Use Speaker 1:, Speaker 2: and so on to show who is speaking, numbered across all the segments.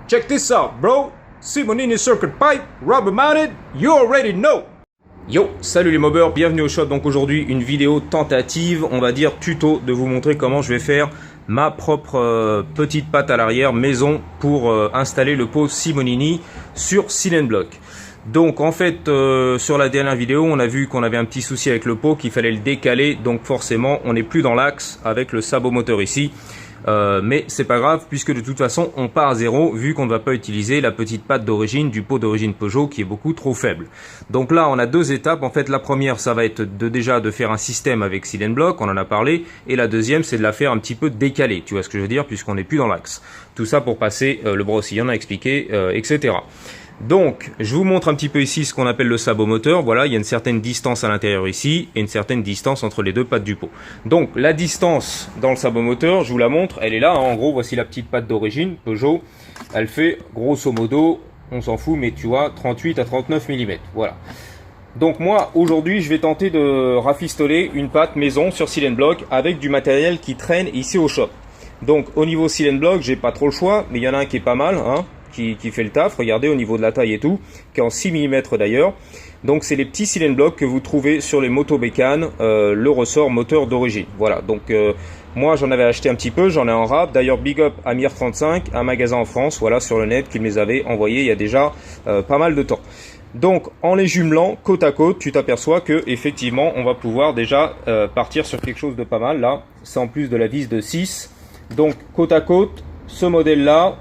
Speaker 1: Check this out, bro. Simonini circuit pipe, rubber mounted, you already know. Yo, salut les mobbers, bienvenue au shop. Donc aujourd'hui une vidéo tentative, on va dire tuto, de vous montrer comment je vais faire ma propre petite patte à l'arrière maison pour installer le pot Simonini sur Seal & Block. Donc en fait sur la dernière vidéo on a vu qu'on avait un petit souci avec le pot, qu'il fallait le décaler, donc forcément on n'est plus dans l'axe avec le sabot moteur ici. Mais c'est pas grave puisque de toute façon on part à zéro vu qu'on ne va pas utiliser la petite patte d'origine du pot d'origine Peugeot qui est beaucoup trop faible. Donc là on a deux étapes. En fait la première ça va être déjà de faire un système avec Seal & Block, on en a parlé, et la deuxième c'est de la faire un petit peu décalée, tu vois ce que je veux dire, puisqu'on n'est plus dans l'axe. Tout ça pour passer le brossillon à expliquer, etc. Donc, je vous montre un petit peu ici ce qu'on appelle le sabot moteur. Voilà, il y a une certaine distance à l'intérieur ici et une certaine distance entre les deux pattes du pot. Donc, la distance dans le sabot moteur, je vous la montre, elle est là. Hein. En gros, voici la petite patte d'origine, Peugeot. Elle fait, grosso modo, on s'en fout, mais tu vois, 38 à 39 mm. Voilà. Donc moi, aujourd'hui, je vais tenter de rafistoler une patte maison sur Seal & Block avec du matériel qui traîne ici au shop. Donc, au niveau Seal & Block, j'ai pas trop le choix, mais il y en a un qui est pas mal, hein. Qui fait le taf, regardez au niveau de la taille et tout, qui est en 6 mm d'ailleurs. Donc c'est les petits Seal & Block que vous trouvez sur les motos bécanes, le ressort moteur d'origine. Voilà, donc moi j'en avais acheté un petit peu, j'en ai en rab. D'ailleurs big up à Mir35, un magasin en France, voilà, sur le net, qui me les avait envoyés il y a déjà pas mal de temps. Donc en les jumelant côte à côte, tu t'aperçois que effectivement on va pouvoir déjà partir sur quelque chose de pas mal. Là, c'est en plus de la vis de 6. Donc côte à côte, ce modèle là,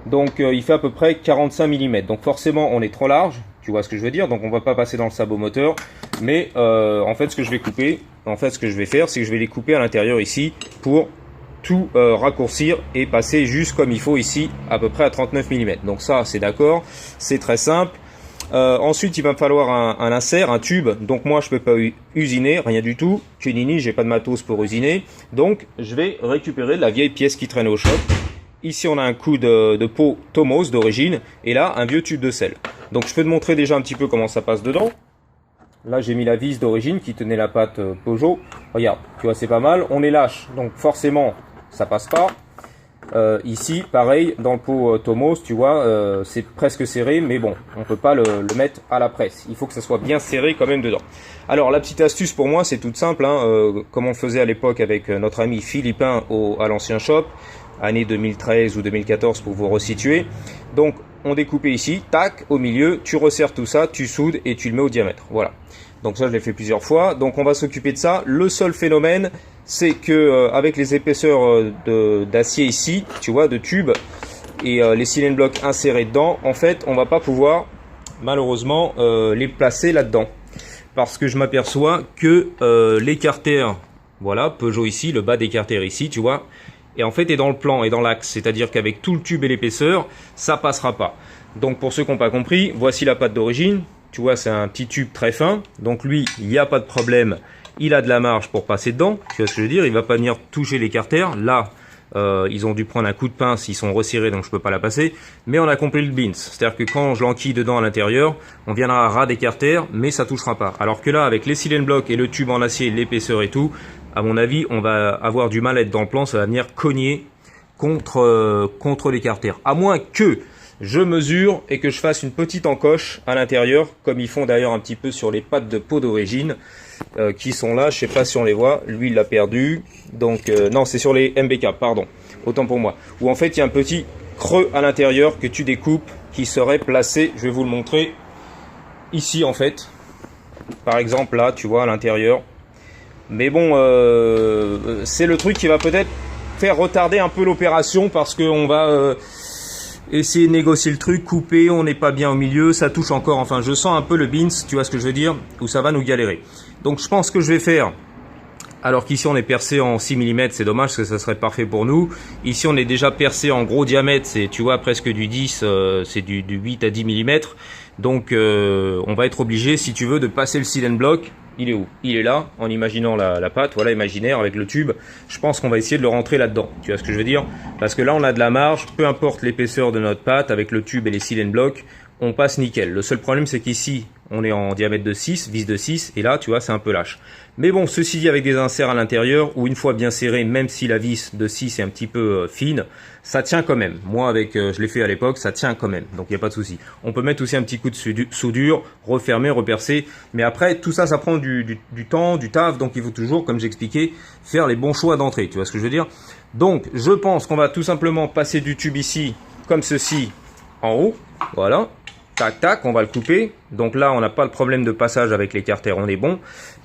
Speaker 1: donc il fait à peu près 45 mm. Donc forcément on est trop large, tu vois ce que je veux dire. Donc on va pas passer dans le sabot moteur. Mais en fait ce que je vais couper, ce que je vais faire, c'est que je vais les couper à l'intérieur ici pour tout raccourcir et passer juste comme il faut ici, à peu près à 39 mm. Donc ça c'est d'accord, c'est très simple. Ensuite il va me falloir un insert, un tube. Donc moi je peux pas usiner, rien du tout. Chenini, j'ai pas de matos pour usiner. Donc je vais récupérer la vieille pièce qui traîne au shop. Ici on a un coup de pot Tomos d'origine et là un vieux tube de sel. Donc je peux te montrer déjà un petit peu comment ça passe dedans. Là j'ai mis la vis d'origine qui tenait la patte Peugeot. Regarde, tu vois c'est pas mal. On est lâche donc forcément ça passe pas. Ici pareil dans le pot Tomos, tu vois c'est presque serré, mais bon on peut pas le mettre à la presse. Il faut que ça soit bien serré quand même dedans. Alors la petite astuce pour moi c'est toute simple, hein, comme on le faisait à l'époque avec notre ami Philippin à l'ancien shop. Année 2013 ou 2014 pour vous resituer. Donc on découpait ici, tac, au milieu, tu resserres tout ça, tu soudes et tu le mets au diamètre. Voilà. Donc ça je l'ai fait plusieurs fois. Donc on va s'occuper de ça. Le seul phénomène, c'est que avec les épaisseurs d'acier ici, tu vois, de tubes et les Seal & Block insérés dedans, en fait on va pas pouvoir malheureusement les placer là-dedans. Parce que je m'aperçois que l'écarter, voilà, Peugeot ici, le bas d'écarter ici, tu vois, et en fait est dans le plan et dans l'axe, c'est-à-dire qu'avec tout le tube et l'épaisseur, ça passera pas. Donc pour ceux qui n'ont pas compris, voici la patte d'origine. Tu vois, c'est un petit tube très fin. Donc lui, il n'y a pas de problème. Il a de la marge pour passer dedans. Tu vois ce que je veux dire? Il va pas venir toucher l'écarter. Là, ils ont dû prendre un coup de pince. Ils sont resserrés, donc je peux pas la passer. Mais on a compris le beans. C'est-à-dire que quand je l'enquille dedans à l'intérieur, on viendra à ras d'écarter, mais ça touchera pas. Alors que là, avec les Seal & Block et le tube en acier, l'épaisseur et tout, à mon avis, on va avoir du mal à être dans le plan. Ça va venir cogner contre l'écarter. À moins que je mesure et que je fasse une petite encoche à l'intérieur, comme ils font d'ailleurs un petit peu sur les pattes de pot d'origine qui sont là. Je sais pas si on les voit. Lui, il l'a perdu. Donc non, c'est sur les MBK, pardon. Autant pour moi. Où en fait, il y a un petit creux à l'intérieur que tu découpes qui serait placé. Je vais vous le montrer ici en fait. Par exemple là, tu vois à l'intérieur. Mais bon, c'est le truc qui va peut-être faire retarder un peu l'opération parce qu'on va essayer de négocier le truc, couper, on n'est pas bien au milieu, ça touche encore. Enfin, je sens un peu le beans, tu vois ce que je veux dire, où ça va nous galérer. Donc, je pense que je vais faire, alors qu'ici on est percé en 6 mm, c'est dommage parce que ça serait parfait pour nous. Ici, on est déjà percé en gros diamètre, c'est, tu vois, presque du 10, c'est du 8 à 10 mm. Donc, on va être obligé, si tu veux, de passer le Seal & Block. Il est où? Il est là, en imaginant la patte, voilà, imaginaire, avec le tube. Je pense qu'on va essayer de le rentrer là-dedans. Tu vois ce que je veux dire? Parce que là, on a de la marge, peu importe l'épaisseur de notre patte, avec le tube et les Seal & Block, on passe nickel. Le seul problème, c'est qu'ici, on est en diamètre de 6, vis de 6, et là, tu vois, c'est un peu lâche. Mais bon, ceci dit, avec des inserts à l'intérieur, ou une fois bien serré, même si la vis de 6 est un petit peu fine, ça tient quand même. Moi, avec, je l'ai fait à l'époque, ça tient quand même, donc il n'y a pas de souci. On peut mettre aussi un petit coup de soudure, refermer, repercer, mais après, tout ça, ça prend du temps, du taf, donc il faut toujours, comme j'expliquais, faire les bons choix d'entrée, tu vois ce que je veux dire? Donc, je pense qu'on va tout simplement passer du tube ici, comme ceci, en haut, voilà. Tac, tac, on va le couper. Donc là, on n'a pas le problème de passage avec les carters, on est bon.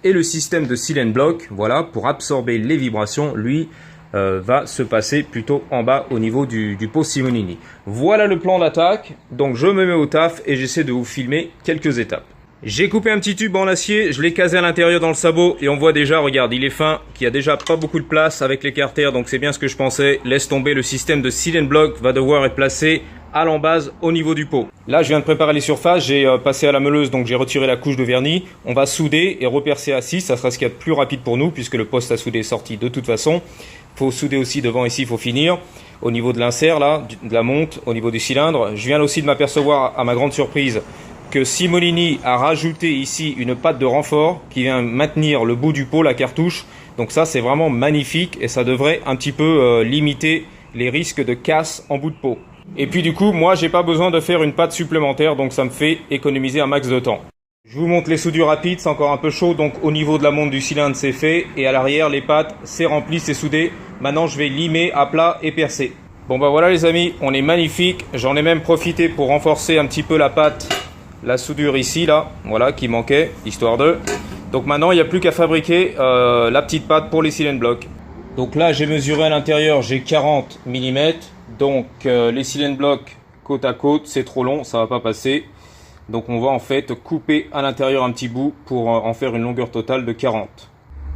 Speaker 1: Et le système de seal and block, voilà, pour absorber les vibrations, lui, va se passer plutôt en bas au niveau du pot Simonini. Voilà le plan d'attaque. Donc je me mets au taf et j'essaie de vous filmer quelques étapes. J'ai coupé un petit tube en acier, je l'ai casé à l'intérieur dans le sabot et on voit déjà, regarde, il est fin, qu'il y a déjà pas beaucoup de place avec les carters, donc c'est bien ce que je pensais. Laisse tomber, le système de seal and block va devoir être placé à l'embase au niveau du pot. Là, je viens de préparer les surfaces, j'ai passé à la meuleuse, donc j'ai retiré la couche de vernis. On va souder et repercer à 6, ça sera ce qu'il y a de plus rapide pour nous, puisque le poste à souder est sorti de toute façon. Il faut souder aussi devant ici, il faut finir. Au niveau de l'insert, là, de la monte, au niveau du cylindre. Je viens aussi de m'apercevoir, à ma grande surprise, que Simonini a rajouté ici une patte de renfort qui vient maintenir le bout du pot, la cartouche. Donc ça, c'est vraiment magnifique et ça devrait un petit peu limiter les risques de casse en bout de pot. Et puis du coup, moi, j'ai pas besoin de faire une patte supplémentaire, donc ça me fait économiser un max de temps. Je vous montre les soudures rapides, c'est encore un peu chaud, donc au niveau de la monte du cylindre, c'est fait. Et à l'arrière, les pattes, c'est rempli, c'est soudé. Maintenant, je vais limer à plat et percer. Bon bah voilà les amis, on est magnifique. J'en ai même profité pour renforcer un petit peu la patte, la soudure ici, là, voilà, qui manquait, histoire de... Donc maintenant, il n'y a plus qu'à fabriquer la petite patte pour les seal and block. Donc là, j'ai mesuré à l'intérieur, j'ai 40 mm. Donc les seal and block côte à côte, c'est trop long, ça va pas passer. Donc on va en fait couper à l'intérieur un petit bout pour en faire une longueur totale de 40.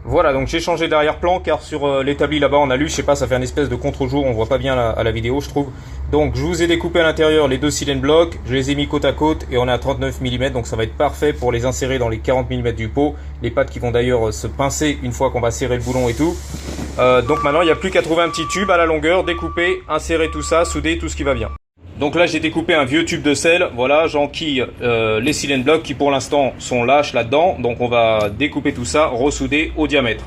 Speaker 1: Voilà, donc j'ai changé d'arrière-plan car sur l'établi là-bas on a lu, je sais pas, ça fait une espèce de contre-jour, on voit pas bien à la vidéo je trouve. Donc je vous ai découpé à l'intérieur les deux seal and block, je les ai mis côte à côte et on est à 39 mm, donc ça va être parfait pour les insérer dans les 40 mm du pot. Les pattes qui vont d'ailleurs se pincer une fois qu'on va serrer le boulon et tout. Donc maintenant il n'y a plus qu'à trouver un petit tube à la longueur, découper, insérer tout ça, souder tout ce qui va bien. Donc là j'ai découpé un vieux tube de sel, voilà, j'enquille les seal and block qui pour l'instant sont lâches là-dedans, donc on va découper tout ça, ressouder au diamètre.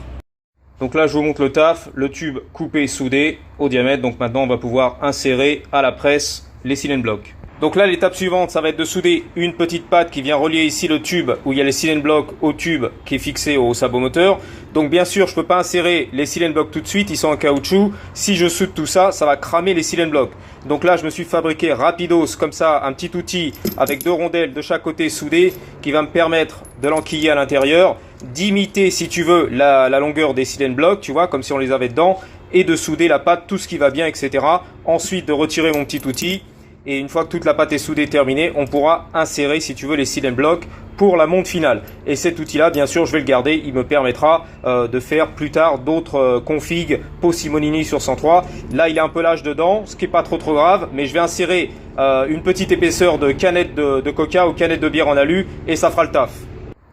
Speaker 1: Donc là je vous montre le taf, le tube coupé, soudé au diamètre, donc maintenant on va pouvoir insérer à la presse les seal and block. Donc là l'étape suivante ça va être de souder une petite patte qui vient relier ici le tube où il y a les seal and block au tube qui est fixé au sabot moteur. Donc bien sûr je peux pas insérer les seal and block tout de suite, ils sont en caoutchouc. Si je soude tout ça, ça va cramer les seal and block. Donc là je me suis fabriqué rapidos comme ça un petit outil avec deux rondelles de chaque côté soudées qui va me permettre de l'enquiller à l'intérieur, d'imiter si tu veux la longueur des seal and block, tu vois, comme si on les avait dedans, et de souder la pâte, tout ce qui va bien, etc. Ensuite de retirer mon petit outil. Et une fois que toute la pâte est soudée, terminée, on pourra insérer, si tu veux, les seal and block pour la monte finale. Et cet outil-là, bien sûr, je vais le garder. Il me permettra de faire plus tard d'autres configs pot Simonini sur 103. Là, il est un peu lâche dedans, ce qui n'est pas trop grave. Mais je vais insérer une petite épaisseur de canette de coca ou canette de bière en alu et ça fera le taf.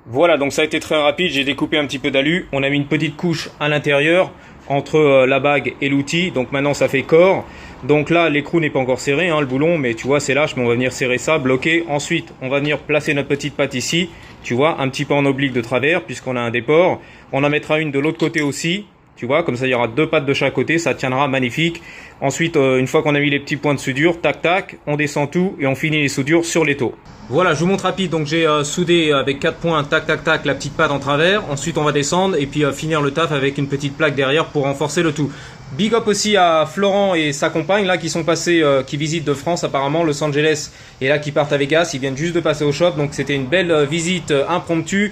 Speaker 1: Voilà, donc ça a été très rapide. J'ai découpé un petit peu d'alu. On a mis une petite couche à l'intérieur entre la bague et l'outil. Donc maintenant, ça fait corps. Donc là, l'écrou n'est pas encore serré, hein, le boulon, mais tu vois, c'est lâche, mais on va venir serrer ça, bloquer. Ensuite, on va venir placer notre petite patte ici, tu vois, un petit peu en oblique de travers, puisqu'on a un déport. On en mettra une de l'autre côté aussi, tu vois, comme ça, il y aura deux pattes de chaque côté, ça tiendra magnifique. Ensuite, une fois qu'on a mis les petits points de soudure, tac, tac, on descend tout et on finit les soudures sur les taux. Voilà, je vous montre rapide. Donc j'ai soudé avec 4 points, tac, tac, tac, la petite patte en travers. Ensuite, on va descendre et puis finir le taf avec une petite plaque derrière pour renforcer le tout. Big up aussi à Florent et sa compagne là qui sont passés, qui visitent de France apparemment, Los Angeles, et là qui partent à Vegas. Ils viennent juste de passer au shop, donc c'était une belle visite impromptue,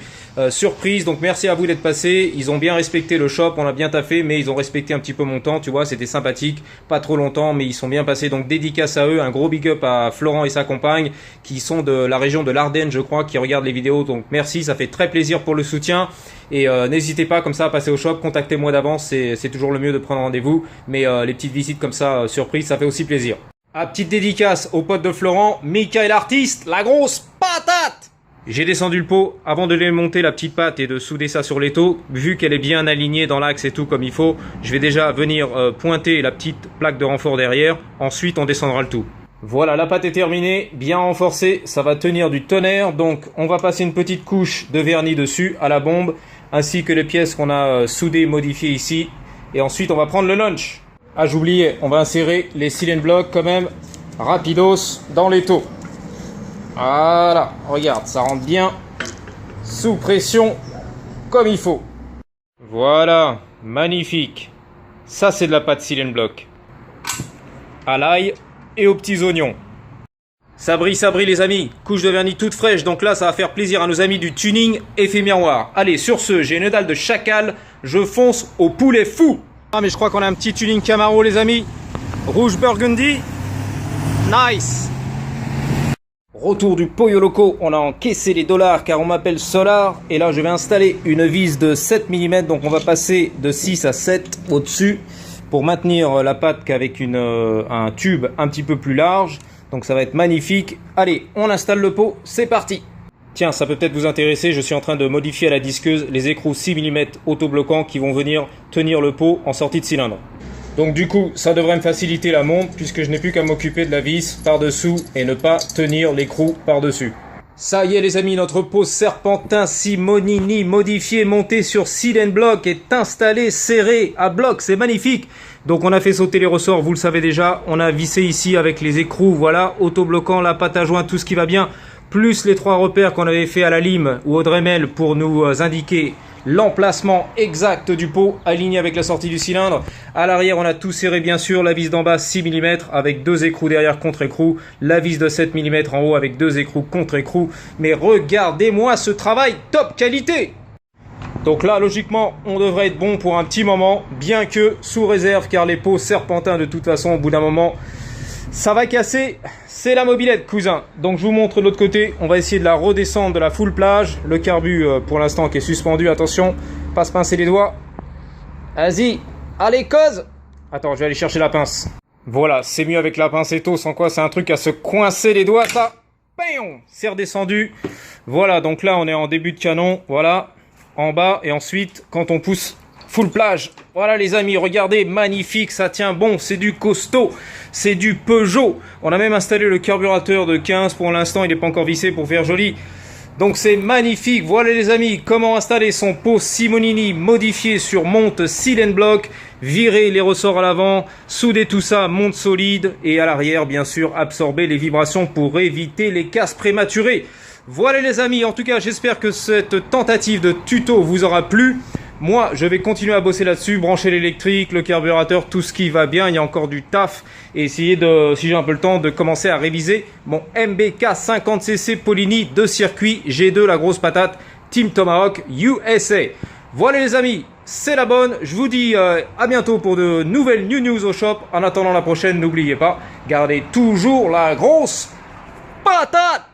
Speaker 1: surprise. Donc merci à vous d'être passés. Ils ont bien respecté le shop, on a bien taffé, mais ils ont respecté un petit peu mon temps, tu vois, c'était sympathique, pas trop longtemps, mais ils sont bien passés. Donc dédicace à eux, un gros big up à Florent et sa compagne qui sont de la région de l'Ardenne, je crois, qui regardent les vidéos. Donc merci, ça fait très plaisir pour le soutien. Et n'hésitez pas comme ça à passer au shop, contactez-moi d'avance, c'est toujours le mieux de prendre rendez-vous. Mais les petites visites comme ça, surprise, ça fait aussi plaisir. Ah, petite dédicace aux potes de Florent, Mika et l'artiste, la grosse patate. J'ai descendu le pot avant de démonter la petite patte et de souder ça sur l'étau. Vu qu'elle est bien alignée dans l'axe et tout comme il faut, je vais déjà venir pointer la petite plaque de renfort derrière. Ensuite, on descendra le tout. Voilà, la pâte est terminée, bien renforcée, ça va tenir du tonnerre. Donc on va passer une petite couche de vernis dessus à la bombe, ainsi que les pièces qu'on a soudées, modifiées ici. Et ensuite on va prendre le lunch. Ah, j'oubliais, on va insérer les cylindres blocs quand même, rapidos, dans l'étau. Voilà, regarde, ça rentre bien, sous pression, comme il faut. Voilà, magnifique. Ça c'est de la pâte cylindre bloc. À l'ail et aux petits oignons. Ça brille les amis. Couche de vernis toute fraîche, donc là ça va faire plaisir à nos amis du tuning effet miroir. Allez, sur ce, j'ai une dalle de chacal, je fonce au poulet fou. Ah mais je crois qu'on a un petit tuning Camaro les amis. Rouge burgundy. Nice. Retour du Pollo Loco, on a encaissé les dollars car on m'appelle Solar. Et là je vais installer une vis de 7 mm, donc on va passer de 6 à 7 au-dessus pour maintenir la pâte qu'avec un tube un petit peu plus large. Donc ça va être magnifique. Allez, on installe le pot, c'est parti. Tiens, ça peut peut-être vous intéresser, je suis en train de modifier à la disqueuse les écrous 6 mm autobloquants qui vont venir tenir le pot en sortie de cylindre. Donc du coup, ça devrait me faciliter la monte puisque je n'ai plus qu'à m'occuper de la vis par-dessous et ne pas tenir l'écrou par-dessus. Ça y est les amis, notre pot serpentin Simonini modifié, monté sur Cylind Block est installé, serré à bloc, c'est magnifique. Donc on a fait sauter les ressorts, vous le savez déjà, on a vissé ici avec les écrous, voilà, autobloquant, la pâte à joint, tout ce qui va bien, plus les 3 repères qu'on avait fait à la lime ou au Dremel pour nous indiquer l'emplacement exact du pot aligné avec la sortie du cylindre. À l'arrière, on a tout serré bien sûr, la vis d'en bas 6 mm avec 2 écrous derrière contre écrou, la vis de 7 mm en haut avec 2 écrous contre écrou. Mais regardez-moi ce travail top qualité! Donc là, logiquement, on devrait être bon pour un petit moment, bien que sous réserve, car les pots serpentins, de toute façon, au bout d'un moment, ça va casser. C'est la mobilette, cousin. Donc je vous montre de l'autre côté. On va essayer de la redescendre de la full plage. Le carbu, pour l'instant, qui est suspendu. Attention, pas se pincer les doigts. Vas-y, allez, cause. Attends, je vais aller chercher la pince. Voilà, c'est mieux avec la pince étau, sans quoi c'est un truc à se coincer les doigts. Ça, c'est redescendu. Voilà, donc là, on est en début de canon. Voilà. En bas et ensuite quand on pousse full plage. Voilà les amis, regardez, magnifique, ça tient bon, c'est du costaud, c'est du Peugeot. On a même installé le carburateur de 15 pour l'instant, il n'est pas encore vissé pour faire joli. Donc c'est magnifique. Voilà les amis, comment installer son pot Simonini modifié sur monte Cylind Block, virer les ressorts à l'avant, souder tout ça, monte solide et à l'arrière bien sûr absorber les vibrations pour éviter les casses prématurées. Voilà les amis, en tout cas j'espère que cette tentative de tuto vous aura plu. Moi je vais continuer à bosser là-dessus, brancher l'électrique, le carburateur, tout ce qui va bien, il y a encore du taf. Et essayer de, si j'ai un peu le temps, de commencer à réviser mon MBK 50cc Polini de circuit G2 la grosse patate Team Tomahawk USA. Voilà les amis, c'est la bonne, je vous dis à bientôt pour de nouvelles news au shop. En attendant la prochaine, n'oubliez pas, gardez toujours la grosse patate.